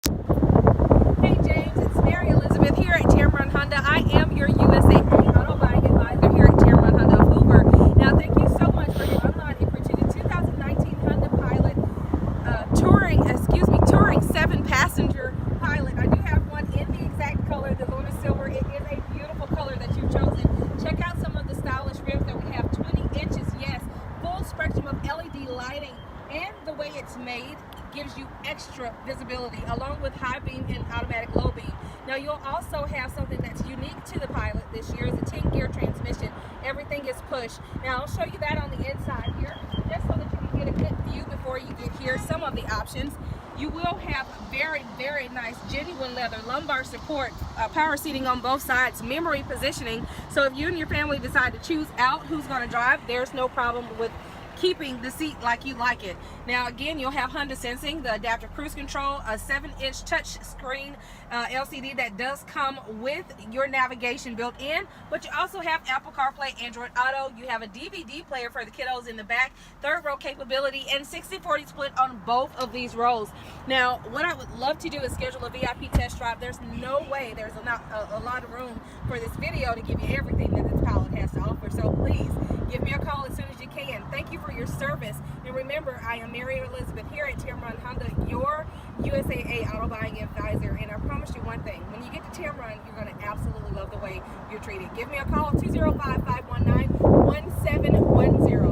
Hey James, it's Mary Elizabeth here at Tameron Honda. I am your USA Auto Buying Advisor here at Tameron Honda of Hoover. Now, thank you so much for your online inquiry to the 2019 Honda Pilot touring 7-passenger Pilot. I do have one in the exact color, the Luna Silver. It is a beautiful color that you've chosen. Check out some of the stylish rims that we have. 20 inches, yes, full spectrum of LED lighting, and the way it's made gives you extra visibility along with high beam and automatic low beam. Now you'll also have something that's unique to the Pilot this year is a 10-gear transmission. Everything is push. Now I'll show you that on the inside here just so that you can get a good view before you get here. Some of the options. You will have very, very nice genuine leather lumbar support, power seating on both sides, memory positioning. So if you and your family decide to choose out who's going to drive, there's no problem with keeping the seat like you like it. Now again, you'll have Honda Sensing, the adaptive cruise control, a 7-inch touch screen LCD that does come with your navigation built in, but you also have Apple CarPlay, Android Auto. You have a DVD player for the kiddos in the back, third row capability, and 60-40 split on both of these rows. Now what I would love to do is schedule a VIP test drive. There's no way, there's not a lot of room for this video to give you everything that this Pilot has to offer, so please give me a call as soon as you can. Thank you for your service. And remember, I am Mary Elizabeth here at Tameron Honda, your USAA Auto Buying Advisor. And I promise you one thing, when you get to Tameron, you're going to absolutely love the way you're treated. Give me a call, 205-519-1710.